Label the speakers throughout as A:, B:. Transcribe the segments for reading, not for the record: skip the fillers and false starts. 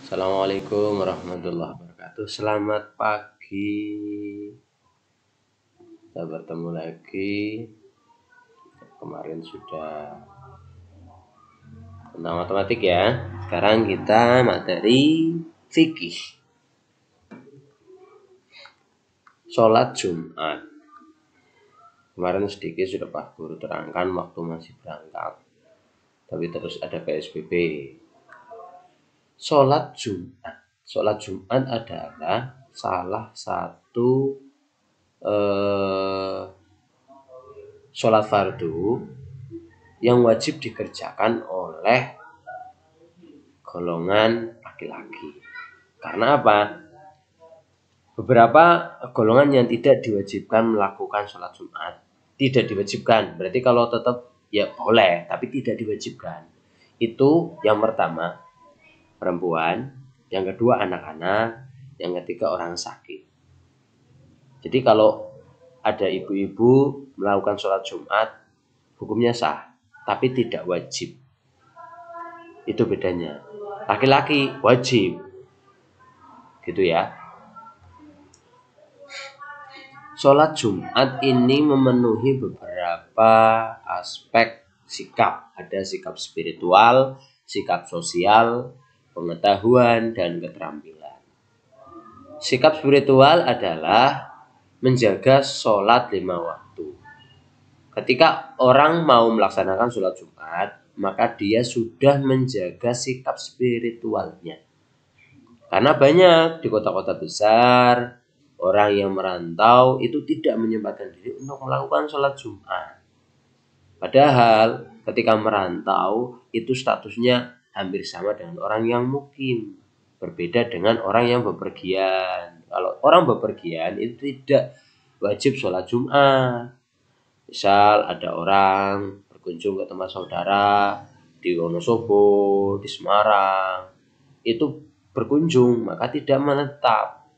A: Assalamualaikum warahmatullahi wabarakatuh. Selamat pagi. Kita bertemu lagi. Kemarin sudah tentang matematik ya. Sekarang kita materi fikih. Sholat Jumat. Kemarin sedikit sudah Pak Guru terangkan waktu masih berangkat. Tapi terus ada PSBB. Sholat Jumat. Sholat Jumat adalah salah satu sholat fardu yang wajib dikerjakan oleh golongan laki-laki. Karena apa? Beberapa golongan yang tidak diwajibkan melakukan sholat Jumat. Tidak diwajibkan. Berarti kalau tetap ya boleh, tapi tidak diwajibkan. Itu yang pertama, perempuan. Yang kedua, anak-anak. Yang ketiga, orang sakit. Jadi kalau ada ibu-ibu melakukan sholat Jumat, hukumnya sah, tapi tidak wajib. Itu bedanya. Laki-laki wajib. Gitu ya. Sholat Jumat ini memenuhi beberapa aspek sikap. Ada sikap spiritual, sikap sosial, pengetahuan, dan keterampilan. Sikap spiritual adalah menjaga sholat 5 waktu. Ketika orang mau melaksanakan sholat Jumat, maka dia sudah menjaga sikap spiritualnya. Karena banyak di kota-kota besar, orang yang merantau itu tidak menyempatkan diri untuk melakukan sholat Jumat. Padahal ketika merantau itu statusnya hampir sama dengan orang yang mukim. Berbeda dengan orang yang bepergian. Kalau orang bepergian itu tidak wajib sholat Jumat. Misal ada orang berkunjung ke tempat saudara di Wonosobo, di Semarang. Itu berkunjung, maka tidak menetap.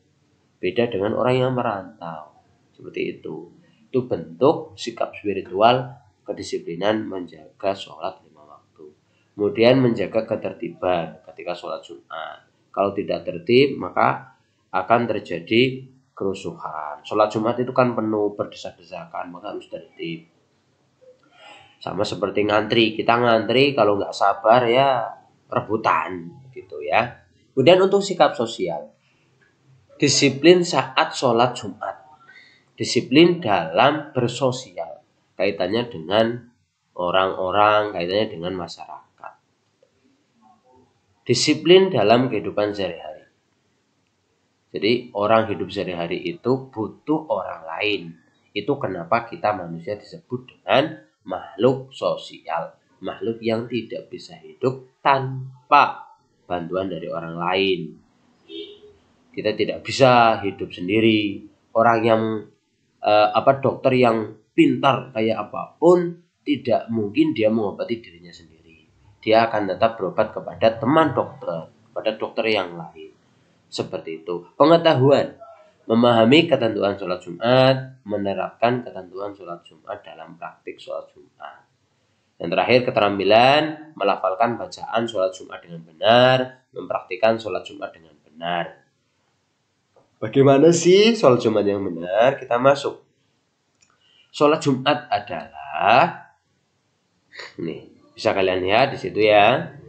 A: Beda dengan orang yang merantau. Seperti itu. Itu bentuk sikap spiritual kedisiplinan menjaga sholat 5 waktu. Kemudian menjaga ketertiban ketika sholat Jumat. Kalau tidak tertib, maka akan terjadi kerusuhan. Sholat Jumat itu kan penuh berdesak-desakan, maka harus tertib. Sama seperti ngantri. Kita ngantri kalau nggak sabar ya rebutan gitu ya. Kemudian untuk sikap sosial. Disiplin saat sholat Jumat. Disiplin dalam bersosial. Kaitannya dengan orang-orang, kaitannya dengan masyarakat. Disiplin dalam kehidupan sehari-hari. Jadi orang hidup sehari-hari itu butuh orang lain. Itu kenapa kita manusia disebut dengan makhluk sosial. Makhluk yang tidak bisa hidup tanpa bantuan dari orang lain. Kita tidak bisa hidup sendiri. Orang yang dokter yang pintar kayak apapun tidak mungkin dia mengobati dirinya sendiri. Dia akan tetap berobat kepada teman dokter, kepada dokter yang lain. Seperti itu. Pengetahuan, memahami ketentuan sholat Jumat, menerapkan ketentuan sholat Jumat dalam praktik sholat Jumat. Yang terakhir, keterampilan, melafalkan bacaan sholat Jumat dengan benar, mempraktikkan sholat Jumat dengan benar. Bagaimana sih sholat Jumat yang benar? Kita masuk. Sholat Jumat adalah, nih bisa kalian lihat di situ ya.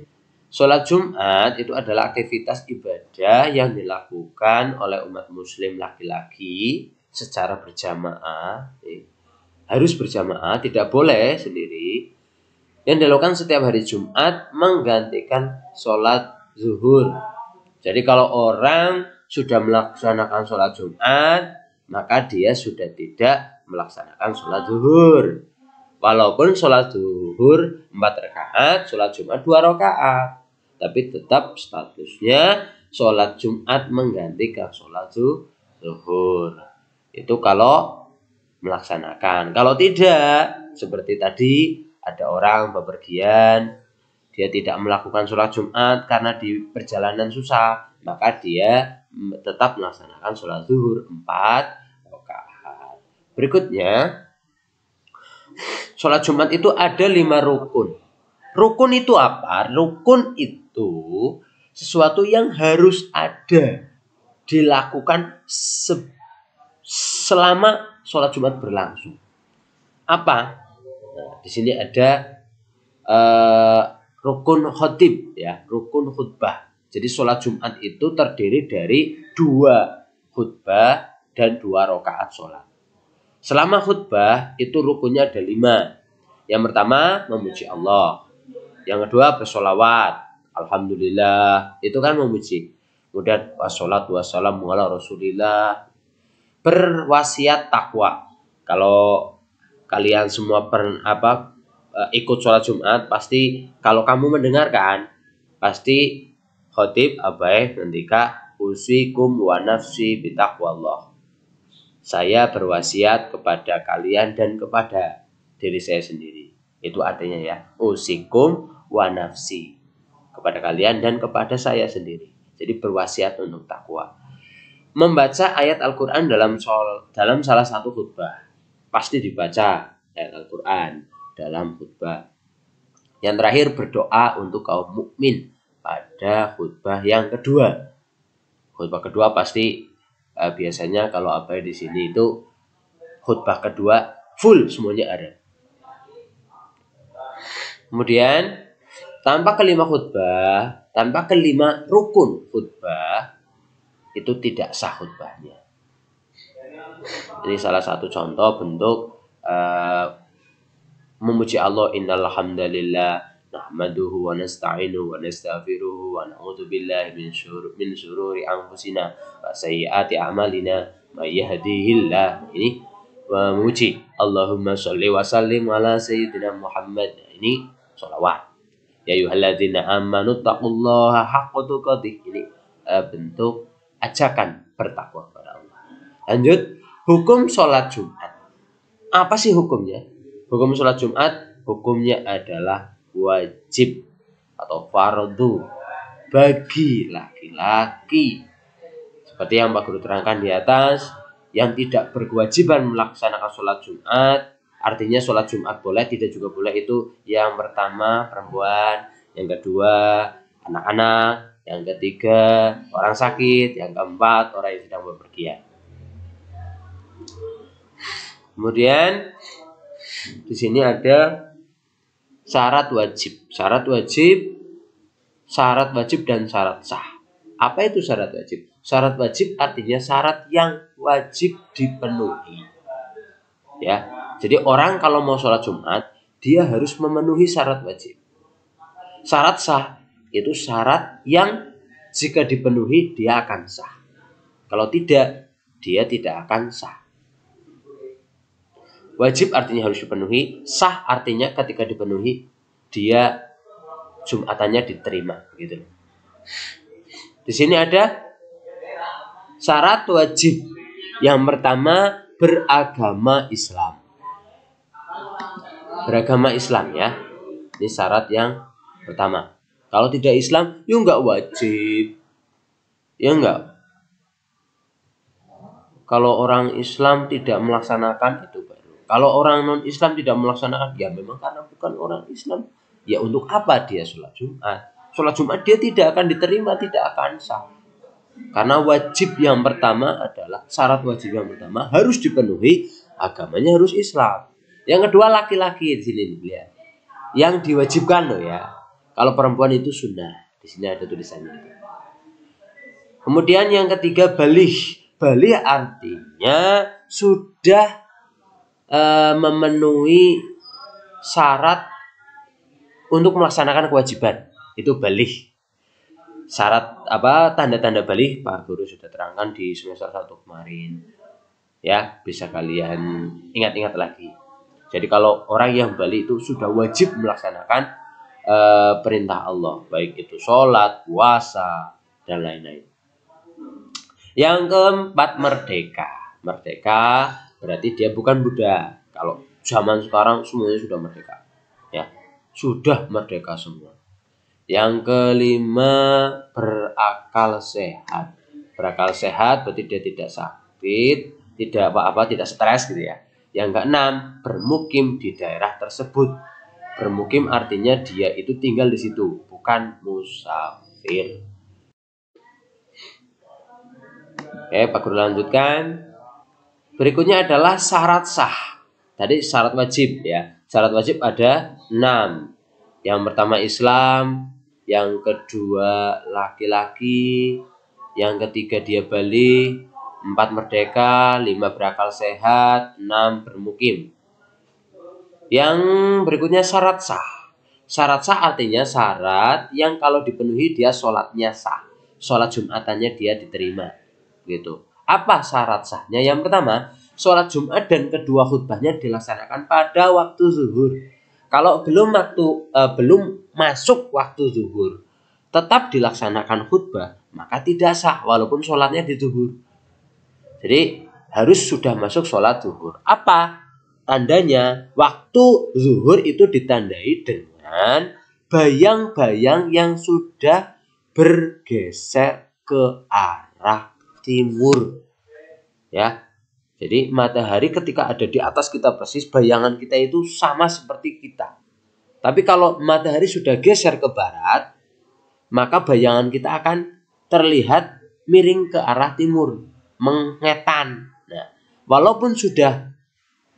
A: Sholat Jumat itu adalah aktivitas ibadah yang dilakukan oleh umat muslim laki-laki secara berjamaah. Harus berjamaah, tidak boleh sendiri. Yang dilakukan setiap hari Jumat menggantikan sholat zuhur. Jadi kalau orang sudah melaksanakan sholat Jumat, maka dia sudah tidak melaksanakan sholat zuhur. Walaupun sholat zuhur 4 rakaat, sholat Jumat 2 rakaat. Tapi tetap statusnya sholat Jumat menggantikan sholat zuhur. Itu kalau melaksanakan. Kalau tidak, seperti tadi ada orang bepergian, dia tidak melakukan sholat Jumat karena di perjalanan susah, maka dia tetap melaksanakan sholat zuhur 4 rakaat. Berikutnya, sholat Jumat itu ada 5 rukun. Rukun itu apa? Rukun itu sesuatu yang harus ada dilakukan selama sholat Jumat berlangsung. Apa? Nah, di sini ada rukun khotib, ya, rukun khutbah. Jadi sholat Jumat itu terdiri dari 2 khutbah dan 2 rakaat sholat. Selama khutbah itu rukunnya ada 5. Yang pertama memuji Allah. Yang kedua bersolawat. Alhamdulillah, itu kan memuji. Kemudian wassalatu wassalamu ala Rasulillah. Berwasiat takwa. Kalau kalian semua ikut sholat Jumat, pasti kalau kamu mendengarkan, pasti khotib abai ngendika usikum wa nafsi bitaqwallah. Saya berwasiat kepada kalian dan kepada diri saya sendiri. Itu artinya ya, usikum wa nafsi, kepada kalian dan kepada saya sendiri. Jadi berwasiat untuk takwa. Membaca ayat Al-Quran dalam salah satu khutbah. Pasti dibaca ayat Al-Quran dalam khutbah. Yang terakhir berdoa untuk kaum mukmin pada khutbah yang kedua. Khutbah kedua pasti biasanya kalau di sini itu khutbah kedua full semuanya ada. Kemudian tanpa kelima rukun khutbah itu tidak sah khutbahnya. Ini salah satu contoh bentuk memuji Allah. Innal hamdalillah nahmaduhu wa nasta'inuhu wa nastaghfiruhu wa na'udzu billahi min syururi anfusina wa sayyiati a'malina may yahdihillah. Ini memuji. Allahumma sholli wa sallim ala sayyidina Muhammad. Ini sholawat. Ya ayyuhalladzina amanu taqullaha haqqa tuqatih. Ini bentuk ajakan bertakwa kepada Allah. Lanjut, hukum sholat Jumat. Apa sih hukumnya? Hukum sholat Jumat, hukumnya adalah wajib atau fardu bagi laki-laki. Seperti yang Pak Guru terangkan di atas, yang tidak berkewajiban melaksanakan sholat Jumat, artinya sholat Jumat boleh, tidak juga boleh, itu yang pertama perempuan, yang kedua anak-anak, yang ketiga orang sakit, yang keempat orang yang sedang bepergian. Kemudian di sini ada syarat wajib dan syarat sah. Apa itu syarat wajib? Syarat wajib artinya syarat yang wajib dipenuhi. Ya, jadi orang kalau mau sholat Jumat, dia harus memenuhi syarat wajib. Syarat sah itu syarat yang jika dipenuhi dia akan sah. Kalau tidak, dia tidak akan sah. Wajib artinya harus dipenuhi, sah artinya ketika dipenuhi dia Jumatannya diterima, gitu. Di sini ada syarat wajib. Yang pertama beragama Islam. Beragama Islam ya. Ini syarat yang pertama. Kalau tidak Islam, ya enggak wajib. Ya enggak. Kalau orang Islam tidak melaksanakan itu baru. Kalau orang non-Islam tidak melaksanakan, ya memang karena bukan orang Islam. Ya untuk apa dia sholat Jumat? Sholat Jumat dia tidak akan diterima, tidak akan sah. Karena wajib yang pertama adalah, syarat wajib yang pertama harus dipenuhi, agamanya harus Islam. Yang kedua laki-laki di sini lihat. Yang diwajibkan loh ya. Kalau perempuan itu sunnah. Di sini ada tulisannya. Kemudian yang ketiga baligh. Baligh artinya sudah memenuhi syarat untuk melaksanakan kewajiban. Itu baligh. Syarat tanda-tanda baligh Pak Guru sudah terangkan di semester 1 kemarin. Ya, bisa kalian ingat-ingat lagi. Jadi kalau orang yang baligh itu sudah wajib melaksanakan perintah Allah, baik itu sholat, puasa, dan lain-lain. Yang keempat merdeka. Merdeka berarti dia bukan budak. Kalau zaman sekarang semuanya sudah merdeka. Ya, sudah merdeka semua. Yang kelima berakal sehat. Berakal sehat berarti dia tidak sakit, tidak tidak stres gitu ya. Yang keenam bermukim di daerah tersebut. Bermukim artinya dia itu tinggal di situ, bukan musafir. Oke, Pak Guru lanjutkan. Berikutnya adalah syarat sah. Tadi syarat wajib ya. Syarat wajib ada 6. Yang pertama Islam, yang kedua laki-laki, yang ketiga dia balik, 4 merdeka, 5 berakal sehat, 6 bermukim. Yang berikutnya syarat sah. Syarat sah artinya syarat yang kalau dipenuhi dia sholatnya sah. Sholat Jumatannya dia diterima. Gitu. Apa syarat sahnya? Yang pertama, sholat Jumat dan kedua khutbahnya dilaksanakan pada waktu zuhur. Kalau belum masuk waktu zuhur, tetap dilaksanakan khutbah, maka tidak sah walaupun sholatnya di zuhur. Jadi harus sudah masuk sholat zuhur. Apa tandanya? Waktu zuhur itu ditandai dengan bayang-bayang yang sudah bergeser ke arah timur. Ya. Jadi matahari ketika ada di atas kita persis, bayangan kita itu sama seperti kita. Tapi kalau matahari sudah geser ke barat, maka bayangan kita akan terlihat miring ke arah timur, mengetan. Nah, walaupun sudah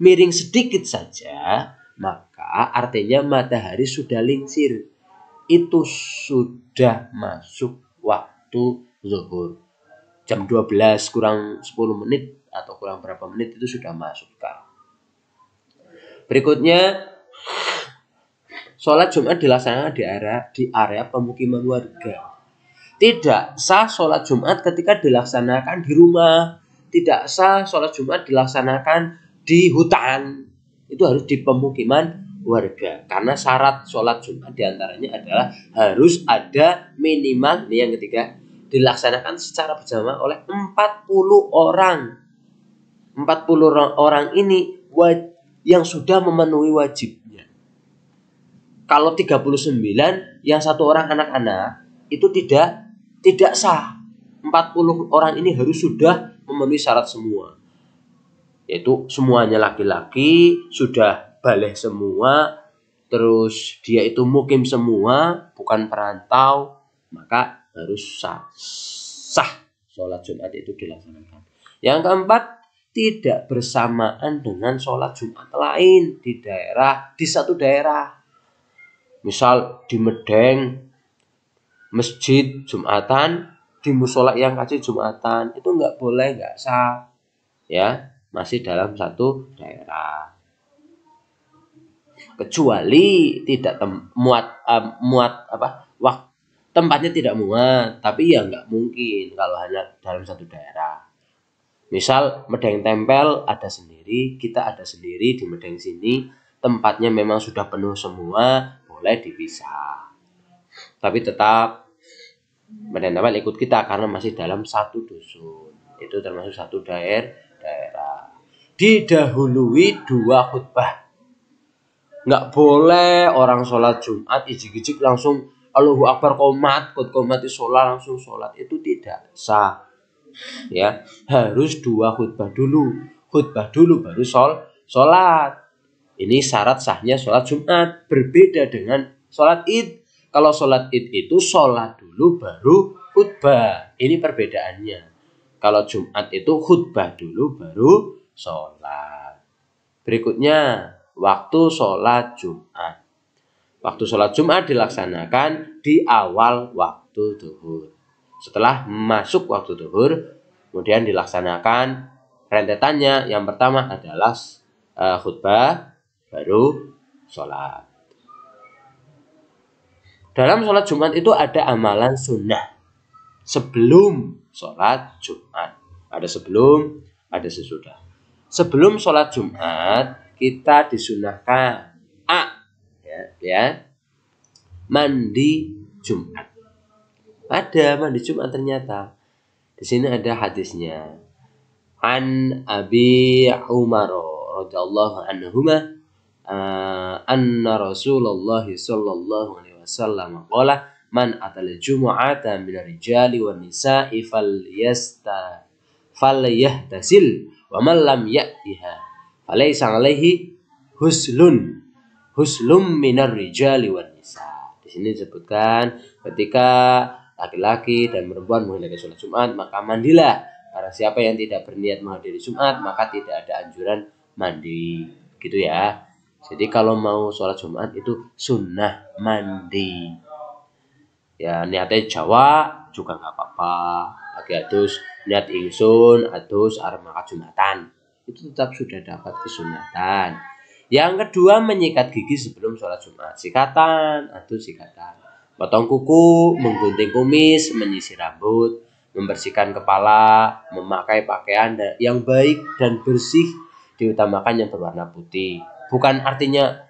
A: miring sedikit saja, maka artinya matahari sudah lingsir. Itu sudah masuk waktu zuhur. Jam 12 kurang 10 menit atau kurang berapa menit itu sudah masuk kan. Berikutnya, sholat Jumat dilaksanakan di area pemukiman warga. Tidak sah sholat Jumat ketika dilaksanakan di rumah. Tidak sah sholat Jumat dilaksanakan di hutan. Itu harus di pemukiman warga. Karena syarat sholat Jumat diantaranya adalah harus ada minimal, ini yang ketiga, dilaksanakan secara berjamaah oleh 40 orang. 40 orang ini yang sudah memenuhi wajibnya. Kalau 39 yang satu orang anak-anak itu tidak sah. 40 orang ini harus sudah memenuhi syarat semua. Yaitu semuanya laki-laki, sudah balik semua, terus dia itu mukim semua, bukan perantau, maka harus sah sholat Jumat itu dilaksanakan. Yang keempat, tidak bersamaan dengan sholat Jumat lain di satu daerah. Misal di Medeng, masjid Jumatan, di musola yang kasih Jumatan, itu nggak boleh, nggak sah. Ya, masih dalam satu daerah. Kecuali tidak tempatnya tidak muat, tapi ya nggak mungkin kalau hanya dalam satu daerah. Misal Medeng Tempel ada sendiri, kita ada sendiri di Medeng sini, tempatnya memang sudah penuh semua, boleh dipisah. Tapi tetap Medeng Tempel ikut kita karena masih dalam satu dusun. Itu termasuk satu daerah. Didahului 2 khutbah. Nggak boleh orang sholat Jumat ijik-ijik langsung Allahu Akbar qomat sholat langsung sholat, itu tidak sah. Ya, harus 2 khutbah dulu baru sholat. Ini syarat sahnya sholat Jumat. Berbeda dengan sholat Id. Kalau sholat Id itu sholat dulu baru khutbah. Ini perbedaannya. Kalau Jumat itu khutbah dulu baru sholat. Berikutnya, waktu sholat Jumat. Waktu sholat Jumat dilaksanakan di awal waktu zuhur. Setelah masuk waktu zuhur, kemudian dilaksanakan rentetannya. Yang pertama adalah khutbah, baru sholat. Dalam sholat Jumat itu ada amalan sunnah sebelum sholat Jumat. Ada sebelum, ada sesudah. Sebelum sholat Jumat kita disunahkan mandi Jumat. Ada mandi Jumat ternyata. Di sini ada hadisnya. An Abi Umar radhiyallahu anhuma anna Rasulullah sallallahu alaihi wasallam qala man atal jumu'ata min ar-rijali wan nisa'i falyahtasil wa man lam ya'tiha falaysa alaihi huslum min ar-rijali wan nisa'. Di sini disebutkan ketika laki-laki dan perempuan mengerjakan sholat Jumat, maka mandilah Barang siapa yang tidak berniat menghadiri Jumat, maka tidak ada anjuran mandi. Gitu ya. Jadi kalau mau sholat Jumat itu sunnah mandi. Ya niatnya Jawa juga nggak apa-apa. Lagi adus niat ingsun, adus arep maka Jumatan. Itu tetap sudah dapat kesunatan. Yang kedua menyikat gigi sebelum sholat Jumat. Sikatan, adus sikatan. Potong kuku, menggunting kumis, menyisir rambut, membersihkan kepala, memakai pakaian yang baik dan bersih, diutamakan yang berwarna putih. Bukan artinya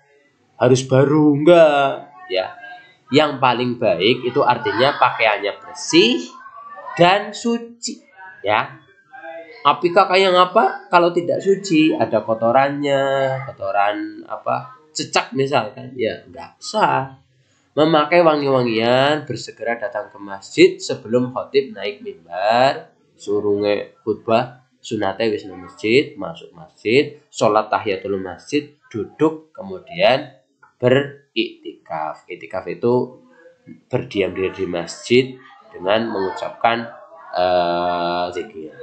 A: harus baru, enggak ya. Yang paling baik itu artinya pakaiannya bersih dan suci ya. Apakah kayak apa? Kalau tidak suci, ada kotorannya, kotoran apa? Cecak misalkan, ya enggak sah. Memakai wangi-wangian, bersegera datang ke masjid sebelum khotib naik mimbar, surunge khutbah, sunate wis nang masjid, masuk masjid, sholat tahiyatul masjid, duduk, kemudian beriktikaf. Iktikaf itu berdiam diri di masjid dengan mengucapkan zikir.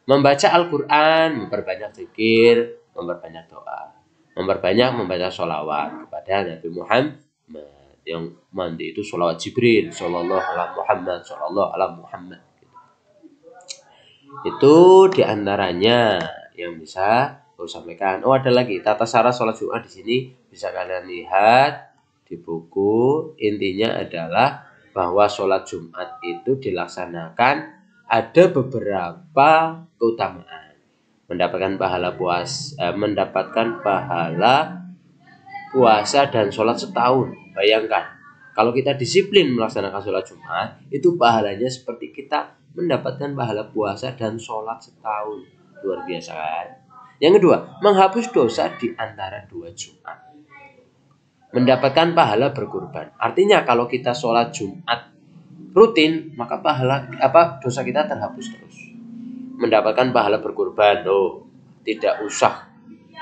A: Membaca Al-Quran, memperbanyak zikir, memperbanyak doa. Memperbanyak membaca sholawat kepada Nabi Muhammad. Yang mandi itu sholawat Jibril, Sallallahu ala Muhammad, Sallallahu ala Muhammad. Itu diantaranya yang bisa aku sampaikan. Oh ada lagi tata cara sholat Jumat di sini bisa kalian lihat di buku. Intinya adalah bahwa sholat Jumat itu dilaksanakan ada beberapa keutamaan. Mendapatkan pahala puasa dan sholat setahun. Bayangkan, kalau kita disiplin melaksanakan sholat Jumat, itu pahalanya seperti kita mendapatkan pahala puasa dan sholat setahun. Luar biasa kan? Yang kedua, menghapus dosa di antara dua Jumat. Mendapatkan pahala berkurban. Artinya kalau kita sholat Jumat rutin, maka dosa kita terhapus terus. Mendapatkan pahala berkurban, tidak usah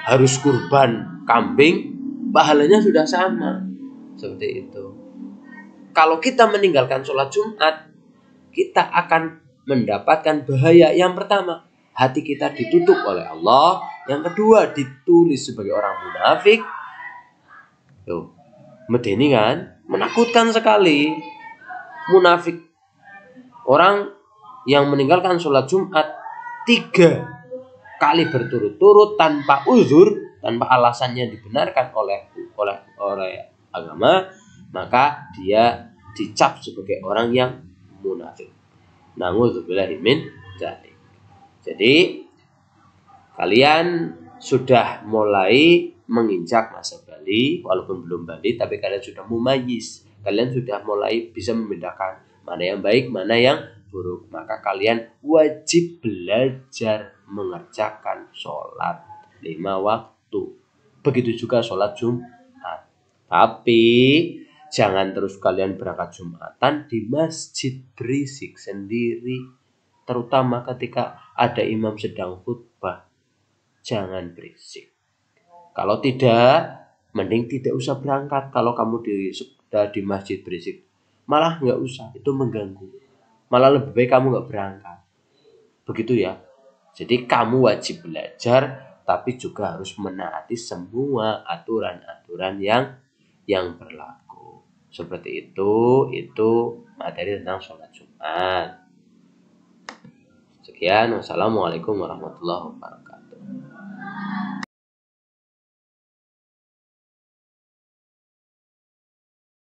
A: harus kurban kambing, pahalanya sudah sama. Seperti itu. Kalau kita meninggalkan sholat Jumat, kita akan mendapatkan bahaya. Yang pertama, hati kita ditutup oleh Allah. Yang kedua, ditulis sebagai orang munafik. Tuh, medeni kan? Menakutkan sekali. Munafik. Orang yang meninggalkan sholat Jumat 3 kali berturut-turut tanpa uzur, tanpa alasannya dibenarkan oleh agama, maka dia dicap sebagai orang yang munafik. Na'udzubillahi min dzalik. Jadi kalian sudah mulai menginjak masa bali, walaupun belum bali, tapi kalian sudah mumayyiz. Kalian sudah mulai bisa membedakan mana yang baik, mana yang buruk. Maka kalian wajib belajar mengerjakan sholat 5 waktu. Begitu juga sholat Jumat. Tapi jangan terus kalian berangkat Jumatan di masjid berisik sendiri. Terutama ketika ada imam sedang khutbah. Jangan berisik. Kalau tidak, mending tidak usah berangkat. Kalau kamu sudah di masjid berisik, malah nggak usah, itu mengganggu. Malah lebih baik kamu nggak berangkat. Begitu ya. Jadi kamu wajib belajar, tapi juga harus menaati semua aturan-aturan yang berlaku. Seperti itu materi tentang sholat Jumat. Sekian, wassalamualaikum warahmatullahi wabarakatuh.